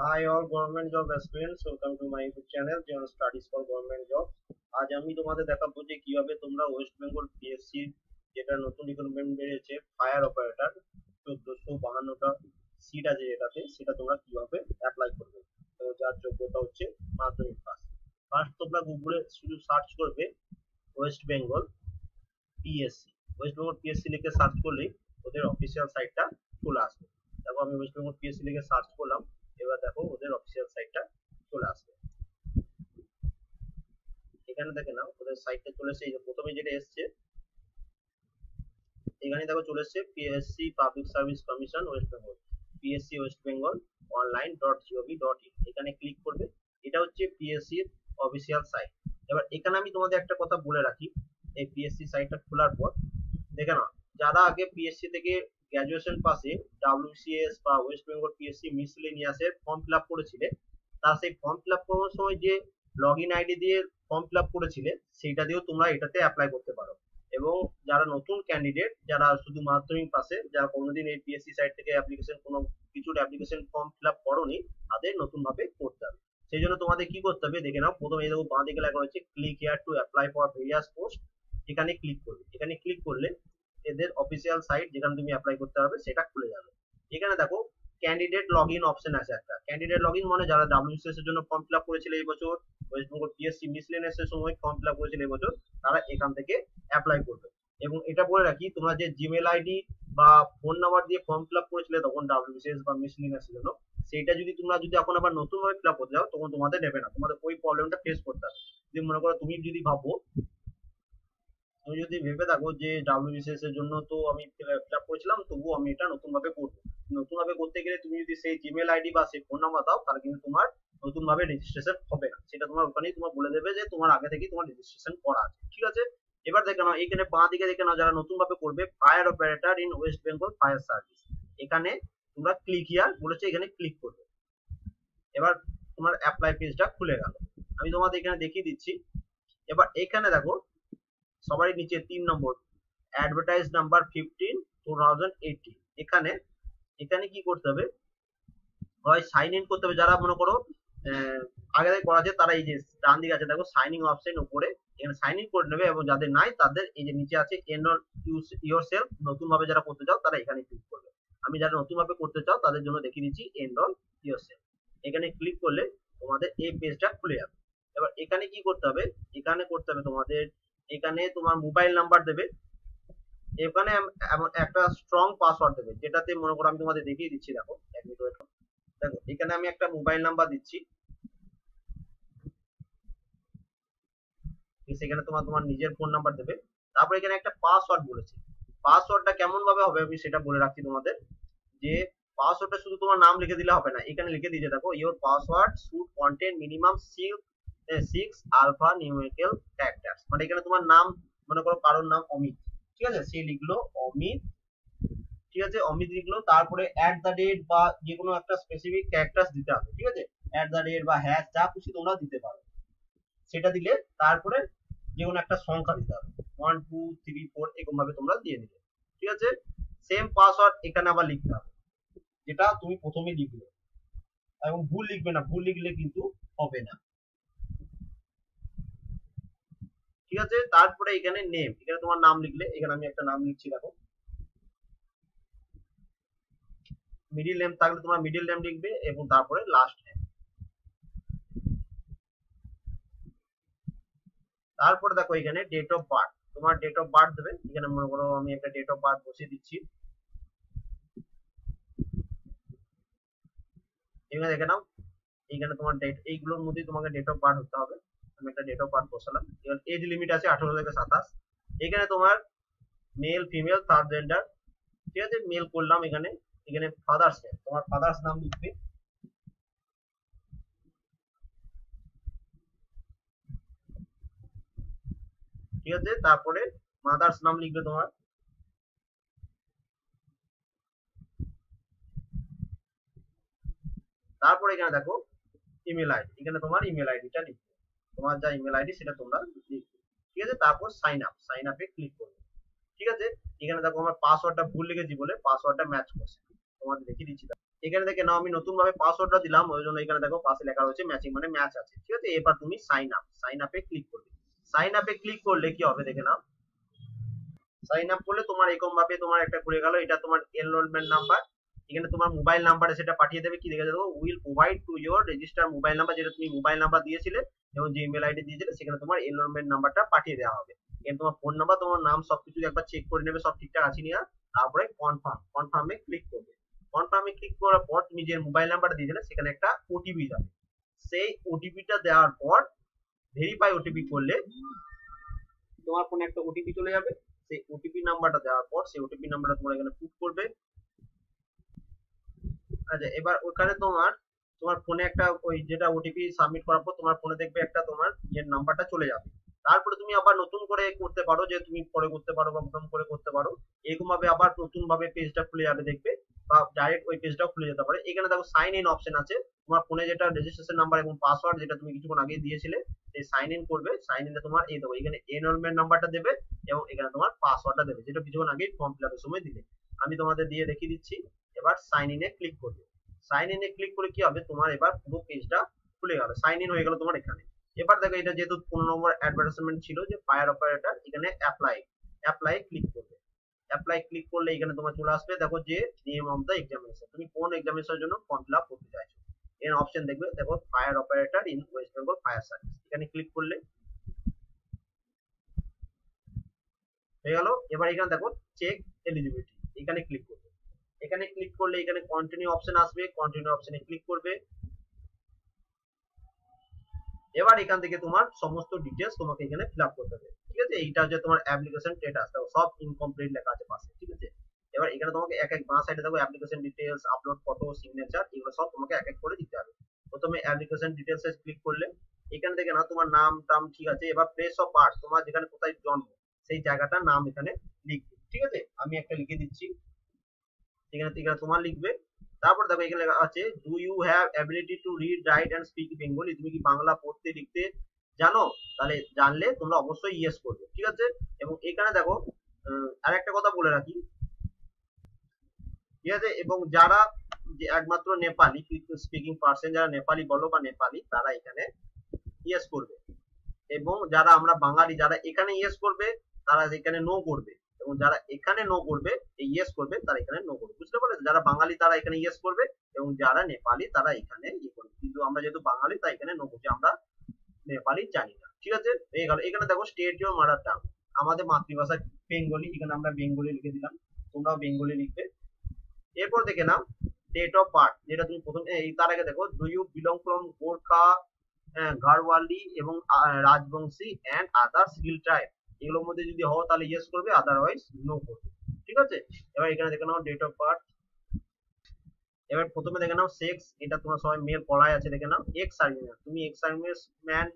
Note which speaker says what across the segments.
Speaker 1: Hi all government job aspirants, welcome to my YouTube channel John Studies for Government Jobs। আজ আমি তোমাদের দেখাবো যে কিভাবে তোমরা ওয়েস্ট বেঙ্গল পিএসসি যেটা নতুন রিক্রুটমেন্ট বেরিয়েছে ফায়ার অপারেটর 1452টা সিট আছে যেটাতে সেটা তোমরা কিভাবে অ্যাপ্লাই করবে। তো যার যোগ্যতা হচ্ছে মাধ্যমিক পাস। ফার্স্ট তোমরা গুগলে শুধু সার্চ করবে West Bengal PSC. West Bengal PSC লিখে সার্চ করলেই ওদের অফিসিয়াল সাইটটা চলে আসবে। দেখো আমি ওয়েস্ট বেঙ্গল পিএসসি লিখে সার্চ করলাম, এবার দেখো ওদের অফিসিয়াল সাইটটা চলে আসবে। এখানে দেখে নাও ওদের সাইটটা চলে এসেছে। এই যে প্রথমে যেটা এসছে এখানে দেখো চলে এসেছে PSC public service commission West Bengal, PSC West Bengal online.gov.in। এখানে ক্লিক করবে। এটা হচ্ছে পিএসসি এর অফিসিয়াল সাইট। এবার এখানে আমি তোমাদের একটা কথা বলে রাখি, এই পিএসসি সাইটটা খোলার পর দেখে নাও যারা আগে পিএসসি থেকে গ্র্যাজুয়েশন পাশে ডাব্লিউসিএস বা ওয়েস্ট বেঙ্গল পিএসসি মিসলেনিয়াসের ফর্ম ফিল আপ করেছিলে, তার সেই ফর্ম ফিল আপ করার সময় যে লগ ইন আইডি দিয়ে ফর্ম ফিল আপ করেছিলে সেইটা দিয়েও তোমরা এটাতে অ্যাপ্লাই করতে পারো। এবং যারা নতুন ক্যান্ডিডেট, যারা শুধু মাধ্যমিক পাশে, যারা কোনোদিন এই পিএসসি সাইট থেকে অ্যাপ্লিকেশন কোনো কিছুর অ্যাপ্লিকেশন ফর্ম ফিল আপ করোনি, তাদের নতুন ভাবে করতে হবে। সেই জন্য তোমাদের কি করতে হবে দেখে নাও। প্রথমে এই দেখো বাঁ দিকে লেখা রয়েছে click here to apply for various post. এখানে ক্লিক করবে। এখানে ক্লিক করলে এদের অফিসিয়াল সাইট যেখানে তুমি অ্যাপ্লাই করতে পারবে সেটা খুলে যাবে। এখানে দেখো ক্যান্ডিডেট লগ ইন অপশন আছে একটা। ক্যান্ডিডেট লগ ইন মানে যারা ডাব্লিউসিএস এর জন্য ফর্ম ফিল আপ করেছিল এই বছর, ওয়েস্ট বেঙ্গল পিএসসি মিসলেনিয়াস এর সময় ফর্ম ফিল আপ করেছিল এই বছর, তারা এখান থেকে অ্যাপ্লাই করবে। এবং এটা বলে রাখি, তোমরা যে জিমেল আইডি বা ফোন নাম্বার দিয়ে ফর্ম ফিল আপ করেছিলে তখন ডাব্লিউসিএস বা মিসলেনিয়াস এর জন্য, সেইটা যদি তোমরা এখন আবার নতুন ভাবে ফিল আপ করতে যাও তখন তোমাদের নেবে না। তোমাদের ওই প্রবলেমটা ফেস করতে হবে। যদি মনে করো তুমি ভাবো, তুমি যদি ভেবে থাকো যে ডাব্লিউবিসিএস এর জন্য তো আমি ফিল আপ করেছিলাম, তবুও আমি এটা নতুন ভাবে করবো। নতুন ভাবে করতে গেলে তুমি যদি সেই জিমেল আইডি বা সেই ফোন নাম্বার দাও, তাহলে কিন্তু তোমার নতুন ভাবে রেজিস্ট্রেশন হবে না। সেটা তোমার ওখানেই তোমার বলে দেবে যে তোমার আগে থেকেই তোমার রেজিস্ট্রেশন করা আছে। ঠিক আছে, এবার দেখে নাও এখানে বাঁ দিকে দেখে নাও যারা নতুন ভাবে করবে fire operator in West Bengal fire service. এখানে তোমরা ক্লিক হিয়ার বলেছে, এখানে ক্লিক করবে। এবার তোমার অ্যাপ্লাই পেজটা খুলে গেল। আমি তোমাদের এখানে দেখিয়ে দিচ্ছি। এবার এখানে দেখো সবারই নিচে 3 নম্বর অ্যাডভার্টাইজ নাম্বার 15/2018। এখানে এখানে কি করতে হবে, হয় সাইন ইন করতে হবে। যারা মনে করো আগে থেকে করা আছে তারা এই যে ডান দিকে আছে দেখো সাইন ইন অপশন উপরে, এখানে সাইন ইন করে নেবে। এবং যাদের নাই তাদের এই যে নিচে আছে এনরোল ইয়োরসেলফ, নতুন ভাবে যারা করতে চাও তারা এখানে ক্লিক করবে। আমি যারা নতুন ভাবে করতে চাও তাদের জন্য দেখিয়ে দিচ্ছি এনরোল ইয়োরসেলফ। এখানে ক্লিক করলে তোমাদের এই পেজটা খুলে যাবে। এবার এখানে কি করতে হবে, এখানে করতে হবে তোমাদের, এখানে তোমার মোবাইল নাম্বার দেবে। এখানে এমন একটা স্ট্রং পাসওয়ার্ড দেবে, যেটাতে মনে করো আমি তোমাদের দেখিয়ে দিচ্ছি। দেখো এক মিনিট ওয়েট করো। দেখো এখানে আমি একটা মোবাইল নাম্বার দিচ্ছি, সেখানে তোমার তোমার নিজের ফোন নাম্বার দেবে। তারপর এখানে একটা পাসওয়ার্ড বলেছে। পাসওয়ার্ডটা কেমন ভাবে হবে আমি সেটা বলে রাখছি তোমাদের, যে পাসওয়ার্ডটা শুধু তোমার নাম লিখে দিলে হবে না। এখানে লিখে দিয়েছে দেখো your password should contain minimum 6 alpha numerical characters. মানে এখানে তোমার নাম, মনে করো কারোর নাম অমিত, ঠিক আছে, সে লিখলো অমিত, ঠিক আছে, অমিত লিখলো, তারপরে অ্যাট দ্য রেট বা যে কোনো একটা স্পেসিফিক ক্যারেক্টারস দিতে হবে। ঠিক আছে, অ্যাট দ্য রেট বা হ্যাশ যা খুশি তোমরা দিতে পারো, সেটা দিলে তারপরে যে কোনো একটা সংখ্যা দিতে হবে, 1 2 3 4 এরকম ভাবে তোমরা দিয়ে দিলে। ঠিক আছে, সেম পাসওয়ার্ড এখানে আবার লিখতে হবে, যেটা তুমি প্রথমে লিখলে, এবং ভুল লিখবে না, ভুল লিখলে কিন্তু হবে না। ঠিক আছে, তারপরে এখানে নেম, এখানে তোমার নাম লিখলে, এখানে আমি একটা নাম লিখছি দেখো। মিডিল নেম থাকলে তোমরা মিডিল নেম লিখবে এবং তারপরে লাস্ট নেম। তারপরে দেখো এখানে ডেট অফ বার্থ, তোমার ডেট অফ বার্থ দেবে। এখানে মনে করো আমি একটা ডেট অফ বার্থ বসিয়ে দিচ্ছি। এখানে দেখে নাও, এইখানে তোমার ডেট, এইগুলোর মধ্যে তোমাকে ডেট অফ বার্থ হতে হবে। আমি একটা ডেট অফ বার্থ বসালাম। এবার এজ লিমিট আছে 18 থেকে 27। এখানে তোমার মেল ফিমেল থার্ড জেন্ডার, ঠিক আছে, মেল করলাম। এখানে এখানে ফাদার্স নেম, তোমার ফাদার্স নাম লিখবে। ঠিক আছে, তারপরে মাদার্স নাম লিখবে তোমার। তারপরে এখানে দেখো ইমেল আইডি, এখানে তোমার ইমেল আইডিটা লিখবে। তোমার যা ইমেল আইডি সেটা তোমরা লিখবে। ঠিক আছে, তারপর সাইন আপ, সাইন আপে ক্লিক করবে। ঠিক আছে, এখানে দেখো আমার পাসওয়ার্ডটা ভুল লিখেছি বলে পাসওয়ার্ডটা ম্যাচ করছে, তোমাদের দেখিয়ে দিচ্ছি। এখানে দেখে নাও আমি নতুন ভাবে পাসওয়ার্ডটা দিলাম, ওই জন্য এখানে দেখো পাশে লেখা রয়েছে ম্যাচিং, মানে ম্যাচ আছে। ঠিক আছে, এবার তুমি সাইন আপে ক্লিক করবে। সাইন আপে ক্লিক করলে কি হবে দেখে নাও। সাইন আপ করলে তোমার এরকম ভাবে তোমার একটা ঘুরে গেল, এটা তোমার এনরোলমেন্ট নাম্বার। এখানে তোমার মোবাইল নাম্বারে সেটা পাঠিয়ে দেবে, কি দেখে দেবো, will provide to your register mobile number, যেটা তুমি মোবাইল নাম্বার দিয়েছিলে এবং যে ইমেল আইডি দিয়েছিলে সেখানে তোমার এনরোলমেন্ট নাম্বারটা পাঠিয়ে দেওয়া হবে। এখানে তোমার ফোন নাম্বার, তোমার নাম সবকিছু একবার চেক করে নেবে সব ঠিকঠাক আছে কিনা। তারপরে কনফার্মে ক্লিক করবে। কনফার্মে ক্লিক করার পর তুমি যে মোবাইল নাম্বারটা দিয়েছিলে সেখানে একটা ওটিপি যাবে। সেই ওটিপিটা দেওয়ার পর ভেরিফাই ওটিপি করলে তোমার ফোনে একটা ওটিপি চলে যাবে। সেই ওটিপি নাম্বারটা দেওয়ার পর সেই ওটিপি নাম্বারটা তোমরা এখানে পুট করবে। আচ্ছা, এবার ওখানে তোমার তোমার ফোনে একটা ওই যেটা ওটিপি সাবমিট করার পর তোমার ফোনে দেখবে একটা তোমার ইয়ের নাম্বারটা চলে যাবে। তারপরে তুমি আবার নতুন করে করতে পারো, যে তুমি পরে করতে পারো বা প্রথম করে করতে পারো, এরকম ভাবে আবার নতুন ভাবে পেজটা খুলে যাবে দেখবে, বা ডাইরেক্ট ওই পেজটাও খুলে যেতে পারে। এখানে দেখো সাইন ইন অপশন আছে, তোমার ফোনে যেটা রেজিস্ট্রেশন নাম্বার এবং পাসওয়ার্ড যেটা তুমি কিছুক্ষণ আগে দিয়েছিলে, এই সাইন ইন করবে। সাইন ইনে তোমার এই দেখো এখানে এনরোলমেন্ট নাম্বারটা দেবে এবং এখানে তোমার পাসওয়ার্ডটা দেবে, যেটা কিছুক্ষণ আগে ফর্ম ফিল আপের সময় দিলে। আমি তোমাদের দিয়ে দেখিয়ে দিচ্ছি। এবার সাইন ইনে ক্লিক করবে। সাইন ইনে ক্লিক করে কি হবে, তোমার এবার পুরো পেজটা খুলে গেল, সাইন ইন হয়ে গেল তোমার এখানে। এবার দেখো এটা যেহেতু 15 নম্বর অ্যাডভার্টাইজমেন্ট ছিল যে ফায়ার অপারেটর, এখানে অ্যাপ্লাই ক্লিক করবে। অ্যাপ্লাই ক্লিক করলে এখানে তোমার চলে আসবে, দেখো যে নেম অফ দ্য এক্সামিনেশন, তুমি কোন এক্সামিনেশনের জন্য ফর্ম ফিল আপ করতে চাইছো। এর অপশন দেখবে, দেখো fire operator in West Bengal fire service, এখানে ক্লিক করলে হয়ে গেল। এবার এখানে দেখো চেক এলিজিবিলিটি, এখানে ক্লিক করবে। এখানে ক্লিক করলে এখানে কন্টিনিউ অপশন আসবে, কন্টিনিউ অপশনে ক্লিক করবে। এবার এখান থেকে তোমার সমস্ত ডিটেলস তোমাকে এখানে ফিল আপ করতে হবে। ঠিক আছে, এইটা হচ্ছে তোমার অ্যাপ্লিকেশন স্ট্যাটাস, দেখো সব ইনকমপ্লিট লেখা আছে পাশে। ঠিক আছে, এবার এখানে তোমাকে এক এক বাঁ সাইডে দেখো application details, upload photo, signature, এগুলো সব তোমাকে এক এক করে দিতে হবে। প্রথমে অ্যাপ্লিকেশন ডিটেলস এ ক্লিক করলে এখান থেকে না তোমার নাম টাম ঠিক আছে। এবার প্লেস অফ বার্থ, তোমার যেখানে কোথায় জন্ম সেই জায়গাটার নাম এখানে লিখবে। ঠিক আছে, আমি একটা লিখে দিচ্ছি, এখানে তোমার লিখবে। তারপর দেখো এখানে লেখা আছে do you have ability to read write and speak Bengali, তুমি কি বাংলা পড়তে লিখতে জানো? তাহলে জানলে তোমরা অবশ্যই ইয়েস করবে। ঠিক আছে, এবং এখানে দেখো আর একটা কথা বলে রাখি, ঠিক আছে, এবং যারা যে একমাত্র নেপালি স্পিকিং পার্সন, যারা নেপালি বলো বা নেপালি, তারা এখানে ইয়েস করবে। এবং যারা আমরা বাঙালি যারা এখানে ইয়েস করবে তারা এখানে নো করবে, এবং যারা এখানে নো করবে এই ইয়েস করবে তারা এখানে নো করবে। বুঝতে পারলে, যারা বাঙালি তারা এখানে ইয়েস করবে এবং যারা নেপালি তারা এখানে ইয়ে করবে। কিন্তু আমরা যেহেতু বাঙালি তাই এখানে নো করছি, আমরা নেপালি জানি না। ঠিক আছে, এই গেল। এখানে দেখো স্টেট ইওর মাদার টাং, আমাদের মাতৃভাষা বেঙ্গলি, এখানে আমরা বেঙ্গলি লিখে দিলাম, তোমরাও বেঙ্গলি লিখবে। এরপর দেখে নাও ডেট অফ বার্থ, যেটা তুমি প্রথম তার আগে দেখো do you belong from Gorkha, Garhwali এবং Rajbanshi and other civil tribe, এগুলোর মধ্যে যদি হও তাহলে ইয়েস করবে, আদারওয়াইজ নো করবে। ঠিক আছে, এবার এখানে দেখে নাও ডেট অফ বার্থ। এবার প্রথমে দেখে নাও সেক্স, এটা তোমার সবাই মেল পড়ায় আছে, দেখে নাও এক্স সার্ভিসম্যান, তুমি এক্স সার্ভিসম্যান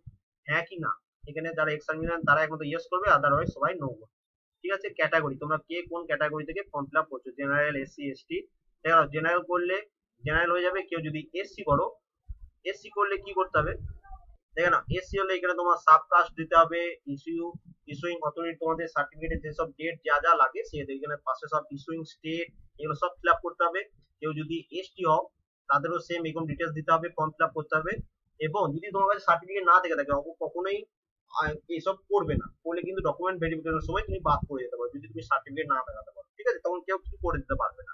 Speaker 1: হ্যাঁ কি না, এখানে যারা এক্স সার্ভিসম্যান তারা একমাত্র ইয়েস করবে, আদারওয়াইজ সবাই নো করবে। ঠিক আছে, ক্যাটাগরি, তোমরা কে কোন ক্যাটাগরি থেকে ফর্ম ফিল আপ করছো, জেনারেল, এসসি, এসটি। দেখো জেনারেল করলে জেনারেল হয়ে যাবে। কেউ যদি এসসি করো, এসসি করলে কি করতে হবে দেখে না, এসসি হলে এখানে তোমার সাবকাস্ট দিতে হবে, ইস্যুইং অথরিটি, তোমাদের সার্টিফিকেটের যেসব ডেট যা যা লাগে সে এখানে পাশে সব ইস্যুইং স্টেট এগুলো সব ফিল আপ করতে হবে। কেউ যদি এসটি হও তাদেরও সেম এরকম ডিটেলস দিতে হবে, ফর্ম ফিল আপ করতে হবে। এবং যদি তোমার কাছে সার্টিফিকেট না থেকে থাকে কখনোই এইসব করবে না, করলে কিন্তু ডকুমেন্ট ভেরিফিকেশনের সময় তুমি বাদ পড়ে যেতে পারো যদি তুমি সার্টিফিকেট না দেখাতে পারো। ঠিক আছে, তখন কেউ কিছু করে দিতে পারবে না।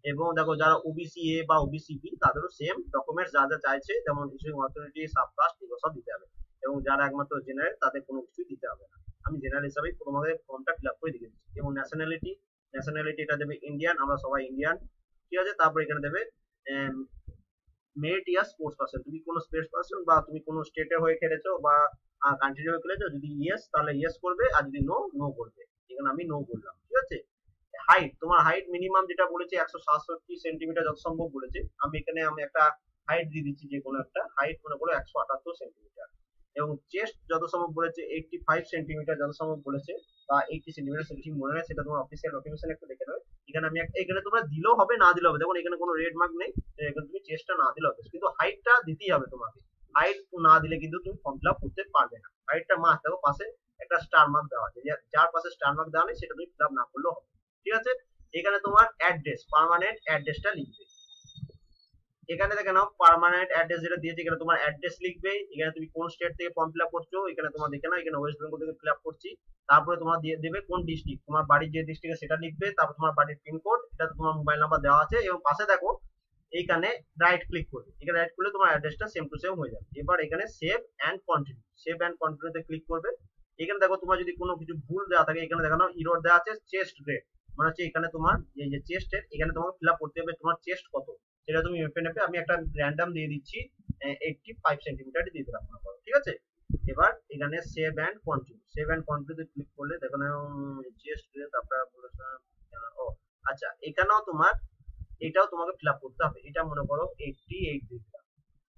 Speaker 1: এবং দেখো যারা ওবিসি এ বা ওবিসি বি তাদেরও সেম ডকুমেন্টস যা যা চাইছে, যেমন ইস্যুইং অথরিটি, সাবকাস্ট, এগুলো সব দিতে হবে। এবং যারা একমাত্র জেনারেল তাদের কোনো কিছুই দিতে হবে না। আমি জেনারেল হিসাবে তোমাদের ফর্মটা ফিল আপ করে দিয়ে দিচ্ছি। এবং ন্যাশনালিটি, ন্যাশনালিটি এটা দেবে ইন্ডিয়ান, আমরা সবাই ইন্ডিয়ান। ঠিক আছে, তারপর এখানে দেবে মেরিট ইয়ার স্পোর্টস পার্সন, তুমি কোনো স্পোর্টস পার্সন বা তুমি কোনো স্টেটের হয়ে খেলেছো বা কান্ট্রির হয়ে খেলেছো, যদি ইয়েস তাহলে ইয়েস করবে, আর যদি নো, নো করবে। এখানে আমি নো করলাম। ঠিক আছে, হাইট, তোমার হাইট মিনিমাম যেটা বলেছে 167 সেন্টিমিটার যত সম্ভব বলেছে, আমি এখানে একটা হাইট দিয়ে দিচ্ছি, যে কোনো একটা হাইট মনে করো 178 সেন্টিমিটার। এবং চেস্ট যত সম্ভব বলেছে 85 সেন্টিমিটার যত সম্ভব বলেছে, বা 80 সেন্টিমিটার, সেটা ঠিক মনে হয়, সেটা তোমার অফিসিয়াল ডকুমেন্টেশন একটু দেখে নেবে। এখানে আমি এখানে তোমরা দিলেও হবে না দিলেও হবে, দেখুন এখানে কোনো রেড মার্ক নেই, এখানে তুমি চেষ্টা না দিলে হবে, কিন্তু হাইটটা দিতেই হবে তোমাকে। হাইট না দিলে কিন্তু তুমি ফর্ম ফিল আপ করতে পারবে না। হাইটটা মাস্ট, দেখো পাশে একটা স্টার মার্ক দেওয়া আছে, যার পাশে স্টার মার্ক দেওয়া নেই সেটা তুমি ফিল আপ না করলেও হবে। ঠিক আছে, এখানে তোমার অ্যাড্রেস, পার্মানেন্ট অ্যাড্রেসটা লিখবে। এখানে দেখে নাও পার্মানেন্ট অ্যাড্রেস যেটা দিয়েছে, এখানে তোমার অ্যাড্রেস লিখবে, এখানে তুমি কোন স্টেট থেকে ফর্ম ফিল আপ করছো, এখানে তোমার দেখে নাও এখানে ওয়েস্ট বেঙ্গল থেকে ফিল আপ করছি। তারপরে তোমার দিয়ে দেবে কোন ডিস্ট্রিক্ট, তোমার বাড়ির যে ডিস্ট্রিক্টে সেটা লিখবে, তারপর তোমার বাড়ির পিনকোড, এটা তোমার মোবাইল নাম্বার দেওয়া আছে, এবং পাশে দেখো এইখানে রাইট ক্লিক করবে, এখানে রাইট করলে তোমার অ্যাড্রেসটা সেম টু সেম হয়ে যাবে। এবার এখানে save and continue, save and কন্টিনিউতে ক্লিক করবে। এখানে দেখো তোমার যদি কোনো কিছু ভুল দেওয়া থাকে, এখানে দেখানো ইরর দেওয়া আছে চেস্ট গ্রেড, মানে হচ্ছে এখানে তোমার এই যে চেস্টের এখানে তোমাকে ফিল আপ করতে হবে তোমার চেস্ট কত, সেটা তুমি মেপে নেবে। আমি একটা র্যান্ডম দিয়ে দিচ্ছি 85 সেন্টিমিটার দিয়ে দিলাম, ঠিক আছে। এবার এখানে save and continue, save and কন্টিনিউতে ক্লিক করলে দেখো চেস্ট গ্রেড আপনারা বলেছেন। ও আচ্ছা, এখানেও তোমার এটাও তোমাকে ফিল আপ করতে হবে, এটা মনে করো 88 দিয়ে দিলাম,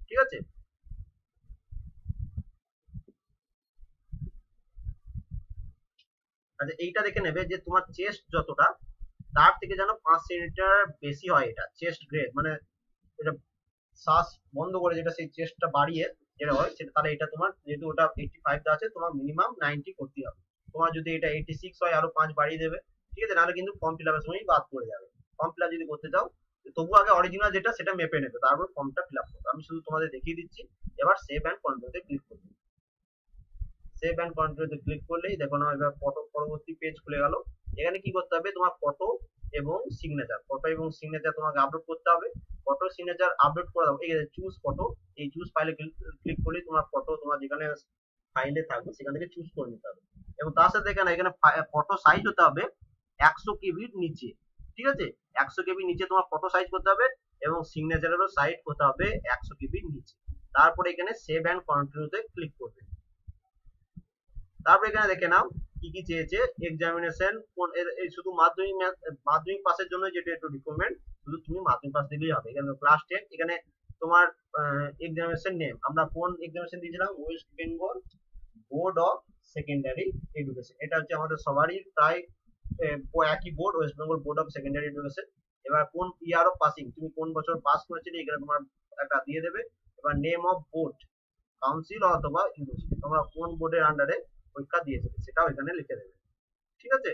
Speaker 1: ঠিক আছে। আচ্ছা, এইটা দেখে নেবে যে তোমার চেস্ট যতটা তার থেকে যেন 5 সেন্টিমিটার বেশি হয়, এটা চেস্ট গ্রেড, মানে এটা শ্বাস বন্ধ করে যেটা সেই চেস্টটা বাড়িয়ে যেটা হয় সেটা, তাহলে এটা তোমার যেহেতু ওটা 85 টা আছে, তোমার মিনিমাম 90 করতে হবে। তোমার যদি এটা 86 হয় আরো 5 বাড়িয়ে দেবে, ঠিক আছে, নাহলে কিন্তু ফর্ম ফিল আপের সময় বাদ পড়ে যাবে। ফর্ম ফিল আপ যদি করতে চাও তবু আগে অরিজিনাল যেটা সেটা মেপে নেবে, তারপর ফর্মটা ফিল আপ করবে। আমি শুধু তোমাদের দেখিয়ে দিচ্ছি। এবার সেভ অ্যান্ড কন্টিনিউতে ক্লিক করবে, সেভ অ্যান্ড কন্টিনিউতে ক্লিক করলেই দেখো না এবার ফটো পরবর্তী পেজ খুলে গেল। এখানে কি করতে হবে, তোমার ফটো এবং সিগনেচার, ফটো এবং সিগনেচার তোমাকে আপলোড করতে হবে। ফটো সিগনেচার আপলোড করে দাও, এই চুজ ফটো, এই চুজ ফাইলে ক্লিক করলে তোমার ফটো তোমার যেখানে ফাইলে থাকবে সেখান থেকে চুজ করে নিতে হবে। এবং তার সাথে এখানে এখানে ফটো সাইজ হতে হবে 100 কেবির নিচে, ঠিক আছে, 100 কেবির নিচে তোমার ফটো সাইজ করতে হবে, এবং সিগনেচারেরও সাইজ হতে হবে 100 কেবির নিচে। তারপরে এখানে সেভ অ্যান্ড কন্টিনিউতে ক্লিক করবে। তারপর এখানে দেখে নাও কি কি চেয়েছে, এক্সামিনেশন কোন, এই শুধু মাধ্যমিক পাসের জন্য যেটা একটু রিকমেন্ড, শুধু তুমি মাধ্যমিক পাস দিলেই হবে। এখানে ক্লাস 10, এখানে তোমার এক্সামিনেশন নেম, আমরা কোন এক্সামিনেশন দিয়েছিলাম, West Bengal board of secondary education, এটা হচ্ছে আমাদের সবারই প্রায় একই board, West Bengal board of secondary education. এবার কোন ইয়ার অফ পাসিং, তুমি কোন বছর পাস করেছিলে এখানে তোমার একটা দিয়ে দেবে। এবার নেম অফ বোর্ড, কাউন্সিল অথবা ইউনিভার্সিটি, তোমরা কোন বোর্ডের আন্ডারে পরীক্ষা দিয়েছে সেটাও এখানে লিখে দেবে, ঠিক আছে।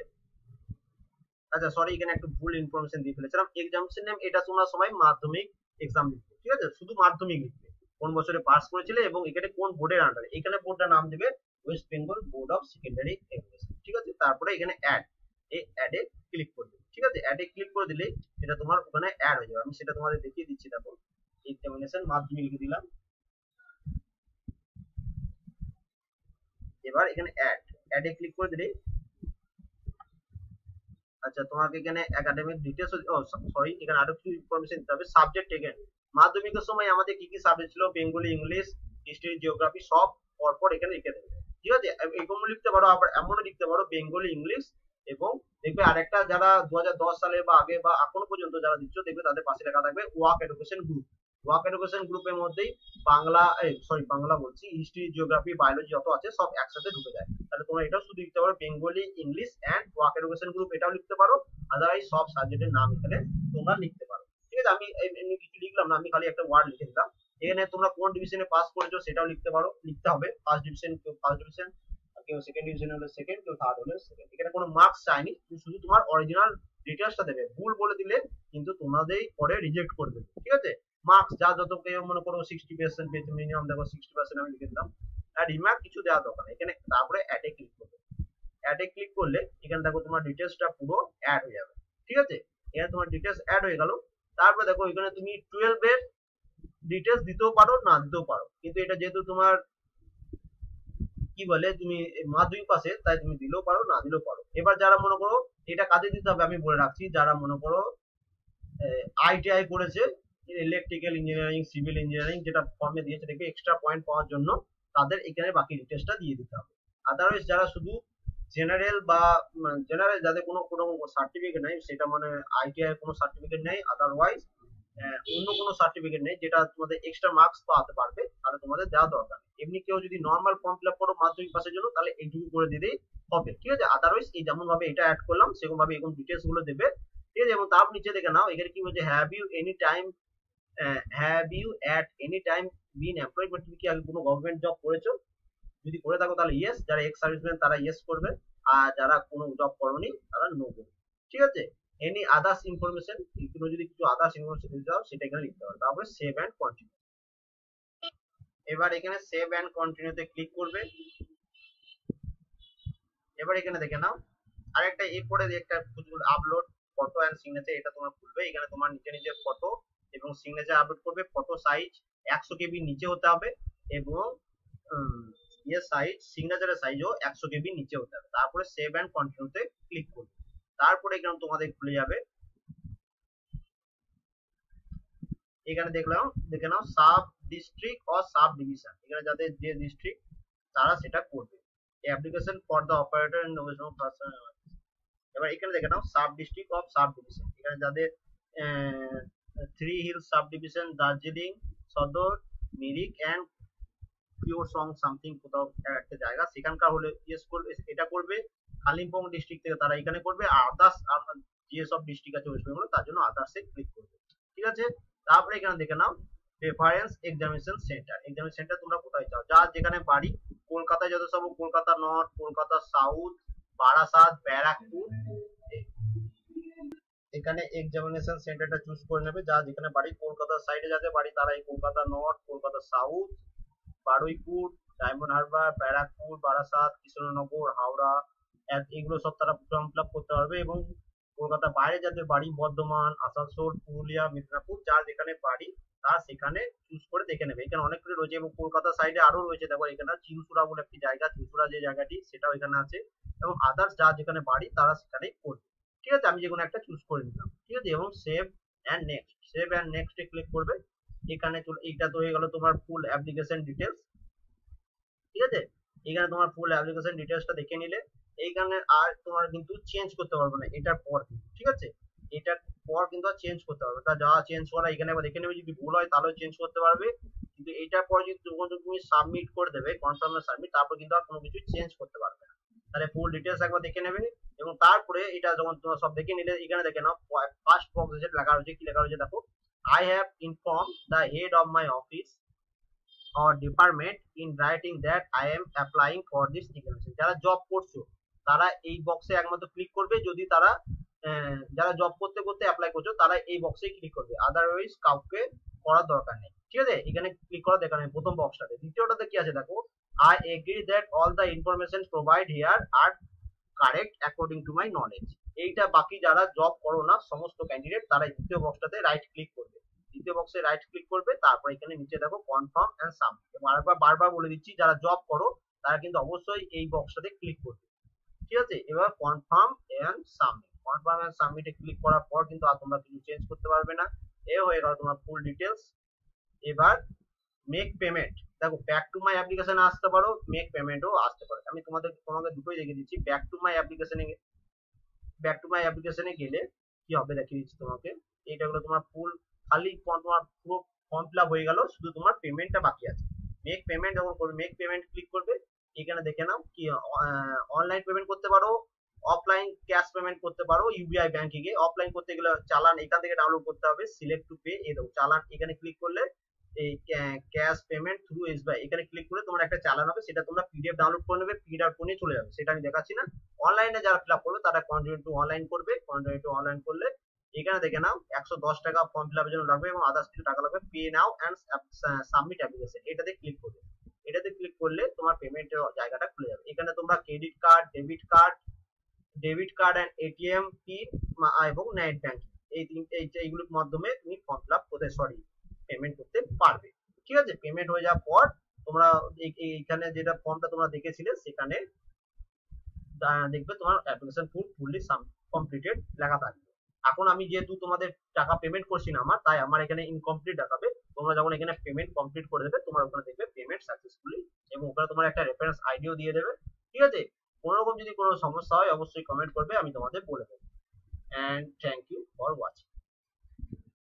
Speaker 1: আচ্ছা সরি, এখানে একটু ভুল ইনফরমেশন দিয়ে ফেলেছিলাম, এক্সামিনেশন নেম এটা তোমরা সবাই মাধ্যমিক এক্সাম লিখবে, ঠিক আছে, শুধু মাধ্যমিক লিখবে, কোন বছরে পাস করেছিলে এবং এখানে কোন বোর্ডের আন্ডারে, এখানে বোর্ডটার নাম দেবে West Bengal board of secondary education, ঠিক আছে। তারপরে এখানে অ্যাড, এই অ্যাডে ক্লিক করবে, ঠিক আছে, অ্যাডে ক্লিক করে দিলেই সেটা তোমার ওখানে অ্যাড হয়ে যাবে। আমি সেটা তোমাদের দেখিয়ে দিচ্ছি, দেখো এক্সামিনেশন মাধ্যমিক লিখে দিলাম। এবার এখানে অ্যাডে ক্লিক করে দিলেই, আচ্ছা তোমাকে এখানে একাডেমিক ডিটেইলস, ও সরি এখানে আরো কিছু ইনফরমেশন দিতে হবে। সাবজেক্ট, এখানে মাধ্যমিকের সময় আমাদের কি কি সাবজেক্ট ছিল, বেঙ্গলি, ইংলিশ, হিস্ট্রি, জিওগ্রাফি, সব পরপর এখানে লিখে দেবে, ঠিক আছে। এরকমও লিখতে পারো, আবার এমনও লিখতে পারো বেঙ্গলি, ইংলিশ, এবং দেখবে আরেকটা যারা 2010 সালে বা আগে বা এখনো পর্যন্ত যারা দিচ্ছ, দেখবে তাদের পাশে লেখা থাকবে walk education group. Walk education গ্রুপের মধ্যেই বাংলা, সরি বাংলা বলছি, হিস্ট্রি, জিওগ্রাফি, বায়োলজি যত আছে সব একসাথে ঢুকে যায়। তাহলে তোমরা এটাও শুধু লিখতে পারো Bengali, English and work education group, এটাও লিখতে পারো। আদারওয়াইজ সব সাবজেক্টের নাম এখানে তোমরা লিখতে পারো, ঠিক আছে। আমি এমনি কিছু লিখলাম না, আমি খালি একটা ওয়ার্ড লিখে দিলাম। এখানে তোমরা কোন ডিভিশনে পাস করেছো সেটাও লিখতে পারো, লিখতে হবে ফার্স্ট ডিভিশন কেউ ফার্স্ট ডিভিশন, কেউ সেকেন্ড ডিভিশন হলে সেকেন্ড, কেউ থার্ড হলে সেকেন্ড। এখানে কোনো মার্কস চাইনি, শুধু তোমার অরিজিনাল ডিটেলসটা দেবে। ভুল বলে দিলে কিন্তু তোমাদেরই পরে রিজেক্ট করে দেবে, ঠিক আছে। মার্কস যা যত, কেউ মনে করো 60% পেয়েছে, মিনিমাম দেখো 60% আমি লিখে দিলাম। আর রিমার্ক কিছু দেওয়া দরকার নেই এখানে। তারপরে অ্যাডে ক্লিক করবে, অ্যাডে ক্লিক করলে এখানে দেখো তোমার ডিটেলসটা পুরো অ্যাড হয়ে যাবে, ঠিক আছে। এখানে তোমার ডিটেলস অ্যাড হয়ে গেল। তারপরে দেখো এখানে তুমি 12 এর ডিটেলস দিতেও পারো, না দিতেও পারো, কিন্তু এটা যেহেতু তোমার কি বলে তুমি মাধ্যমিক পাশে, তাই তুমি দিলেও পারো, না দিলেও পারো। এবার যারা মনে করো, এটা কাজে দিতে হবে আমি বলে রাখছি, যারা মনে করো আইটিআই করেছে, ইলেকট্রিক্যাল ইঞ্জিনিয়ারিং, সিভিল ইঞ্জিনিয়ারিং, যেটা ফর্মে দিয়েছে দেখবে এক্সট্রা পয়েন্ট পাওয়ার জন্য, তাদের এখানে বাকি ডিটেলসটা দিয়ে দিতে হবে। আদারওয়াইজ যারা শুধু জেনারেল বা জেনারেল, যাদের কোনো কোনো সার্টিফিকেট নেই, সেটা মানে আইটিআই কোনো সার্টিফিকেট নেই, আদারওয়াইজ অন্য কোনো সার্টিফিকেট নেই যেটা তোমাদের এক্সট্রা মার্কস পাওয়াতে পারবে, তাহলে তোমাদের দেওয়া দরকার। এমনি কেউ যদি নর্মাল ফর্ম ফিল আপ করো মাধ্যমিক পাসের জন্য, তাহলে এইটুকু করে দিলেই হবে, ঠিক আছে। আদারওয়াইজ এই যেমন ভাবে এটা অ্যাড করলাম সেরকম ভাবে এরকম ডিটেলস গুলো দেবে, ঠিক আছে। এবং তার নিচে দেখে নাও এখানে কি বলছে, have you at any time been employed, মানে তুমি কি আগে কোনো গভর্নমেন্ট জব করেছো, যদি করে থাকো তাহলে ইয়েস, যারা এক্স সার্ভিসম্যান তারা ইয়েস করবে, আর যারা কোনো জব করোনি তারা নো করবে, ঠিক আছে। এনি আদার্স ইনফরমেশন, কোনো যদি কিছু আদার্স ইনফরমেশন দিতে চাও সেটা এখানে লিখতে পারো। তারপরে সেভ অ্যান্ড কন্টিনিউ। এবার এখানে সেভ অ্যান্ড কন্টিনিউতে ক্লিক করবে। এবার এখানে দেখে নাও আরেকটা এরপরে একটা আপলোড ফটো অ্যান্ড সিগনেচার, এটা তোমার খুলবে। এখানে তোমার নিজের ফটো এবং সিগনেচার আপলোড করবে। ফটো সাইজ 100 কেবি নিচে হতে হবে এবং সাইজ সিগনেচারের সাইজও 100 কেবি নিচে হতে হবে। তারপরে সেভ অ্যান্ড কন্টিনিউতে ক্লিক করবে। তারপরে এখানে তোমাদের খুলে যাবে, এখানে দেখে নাও sub district or sub division, এখানে যাদের যে ডিস্ট্রিক্ট তারা সেটা করবে। Application for the operator in এবার এখানে দেখে নাও sub district of sub division, এখানে যাদের three hills sub division, Darjeeling, Sadar, Mirik and পিওর সং সামথিং কোথাও একটা জায়গা, সেখানকার হলে ইয়েস করবে, এটা করবে। কালিম্পং ডিস্ট্রিক্ট থেকে তারা এখানে করবে। আর আদার্স যেসব ডিস্ট্রিক্ট আছে ওয়েস্ট বেঙ্গল তার জন্য আদার্সে ক্লিক করবে। ঠিক আছে, তারপরে এখানে দেখে নাও preference examination centre, examination centre তোমরা কোথায় চাও, যার যেখানে বাড়ি। কলকাতায় যত সব কলকাতা নর্থ, কলকাতা সাউথ, বারাসাত, ব্যারাকপুর, এখানে এক্সামিনেশন সেন্টারটা চুজ করে নেবে। যা যেখানে বাড়ি, কলকাতার সাইডে যাদের বাড়ি তারা এই Kolkata north, Kolkata south, Baruipur, diamond Harbour, Barrackpore, Barasat, Krishnanagar, Howrah, এগুলো সব তারা ফর্ম ফিল আপ করতে পারবে। এবং কলকাতার বাইরে যাদের বাড়ি, বর্ধমান, আসানসোল, পুরুলিয়া, মেদিনীপুর, যার যেখানে বাড়ি তারা সেখানে চুজ করে দেখে নেবে। এখানে অনেকগুলো রয়েছে এবং কলকাতার সাইডে আরো রয়েছে। দেখো এখানে চিনচুড়া বলে একটি জায়গা, চিনচুড়া যে জায়গাটি সেটাও এখানে আছে। এবং আদার্স যার যেখানে বাড়ি তারা সেখানেই করবে। ঠিক আছে, আমি যেকোনো একটা চুজ করে নিলাম। ঠিক আছে, এবং save and next, save and next A click করবে। এখানে এইটা তো হয়ে গেল তোমার ফুল অ্যাপ্লিকেশন ডিটেলস। ঠিক আছে, এখানে তোমার ফুল অ্যাপ্লিকেশন ডিটেলসটা দেখে নিলে। এইখানে আর তোমার কিন্তু চেঞ্জ করতে পারবে না এটার পর কিন্তু। ঠিক আছে, এটার পর কিন্তু আর চেঞ্জ করতে পারবে, তা যা চেঞ্জ করা এখানে একবার দেখে নেবে, যদি ভুল হয় তাহলেও চেঞ্জ করতে পারবে। কিন্তু এটার পর যদি তুমি সাবমিট করে দেবে, কনফার্ম সাবমিট, তারপর কিন্তু আর কোনো কিছু চেঞ্জ করতে পারবে না। তাহলে ফুল ডিটেলস একবার দেখে নেবে। এবং তারপরে এটা যখন তোমার সব দেখে নিলে, এখানে দেখে নাও ফার্স্ট বক্স যেটা লেখা রয়েছে, কি লেখা রয়েছে দেখো, I have inform the head of my office or department in writing that I am applying for this examination. যারা জব করছো তারা এই বক্সে একমাত্র ক্লিক করবে, যদি তারা যারা জব করতে করতে অ্যাপ্লাই করছো তারা এই বক্সে ক্লিক করবে, আদারওয়াইজ কাউকে করার দরকার নেই। ঠিক আছে, এখানে ক্লিক করার দরকার নেই প্রথম বক্সটাতে। দ্বিতীয়টাতে কি আছে দেখো, I agree that all the information provide here are correct according to my knowledge. এইটা বাকি যারা জব করো না সমস্ত ক্যান্ডিডেট তারা দ্বিতীয় বক্সটাতে রাইট ক্লিক করবে। দ্বিতীয় বক্সে রাইট ক্লিক করবে, তারপর এখানে নিচে দেখো কনফার্ম এন্ড সাবমিট। এবং আরেকবার বারবার বলে দিচ্ছি, যারা জব করো তারা কিন্তু অবশ্যই এই বক্সটাতে ক্লিক করবে। ঠিক আছে, এবার confirm and submit, confirm and সাবমিটে ক্লিক করার পর কিন্তু আর তোমরা কিছু চেঞ্জ করতে পারবে না। এ হয়ে গেল তোমার ফুল ডিটেলস। এবার মেক পেমেন্ট, দেখো ব্যাক টু মাই অ্যাপ্লিকেশনে আসতে পারো, মেক পেমেন্টও আসতে পারে। আমি তোমাকে দুটোই দেখিয়ে দিচ্ছি। ব্যাক টু মাই অ্যাপ্লিকেশনে গেলে কি হবে দেখিয়ে দিচ্ছি তোমাকে। এইটা হলো তোমার ফুল খালি তোমার পুরো ফর্ম ফিল আপ হয়ে গেল, শুধু তোমার পেমেন্টটা বাকি আছে। মেক পেমেন্ট যখন করবে, মেক পেমেন্ট ক্লিক করবে। এখানে দেখে নাও কি অনলাইন পেমেন্ট করতে পারো, অফলাইন ক্যাশ পেমেন্ট করতে পারো ইউবিআই ব্যাংকিং এ। অফলাইন করতে গেলে চালান এখান থেকে ডাউনলোড করতে হবে, সিলেক্ট টু পে, এই দেখো চালান, এখানে ক্লিক করলে এই ক্যাশ পেমেন্ট থ্রু এসবিআই এখানে ক্লিক করে তোমার একটা চালান হবে, সেটা তোমরা পিডিএফ ডাউনলোড করে নেবে, প্রিন্ট করে চলে যাবে। সেটা আমি দেখাচ্ছি না। অনলাইনে যারা ফিল আপ করবে তারা কন্টিনিউ টু অনলাইন করবে। কন্টিনিউ টু অনলাইন করলে এখানে দেখে নাও 110 টাকা ফর্ম ফিল আপের জন্য লাগবে এবং আদার্স কিছু টাকা লাগবে। Pay now and submit application, এটাতে ক্লিক করবে। এটাতে ক্লিক করলে তোমার পেমেন্টের জায়গাটা খুলে যাবে। এখানে তোমরা credit card, debit card and ATM pin এবং নেট ব্যাংকিং এইগুলোর মাধ্যমে তুমি ফর্ম ফিল আপ করতে পেমেন্ট করতে পারবে। ঠিক আছে, পেমেন্ট হয়ে যাওয়ার পর তোমরা এইখানে যেটা ফর্মটা তোমরা দেখেছিলে সেখানে দেখবে তোমার অ্যাপ্লিকেশন ফুললি কমপ্লিটেড লেখা থাকবে। এখন আমি যেহেতু তোমাদের টাকা পেমেন্ট করছি না আমার, তাই আমার এখানে ইনকমপ্লিট দেখাবে। তোমরা যখন এখানে পেমেন্ট কমপ্লিট করে দেবে তোমার ওখানে দেখবে পেমেন্ট সাকসেসফুলি, এবং ওখানে তোমার একটা রেফারেন্স আইডিও দিয়ে দেবে। ঠিক আছে, কোনো রকম যদি কোনো সমস্যা হয় অবশ্যই কমেন্ট করবে, আমি তোমাদের বলে দেবো। And thank you for watching.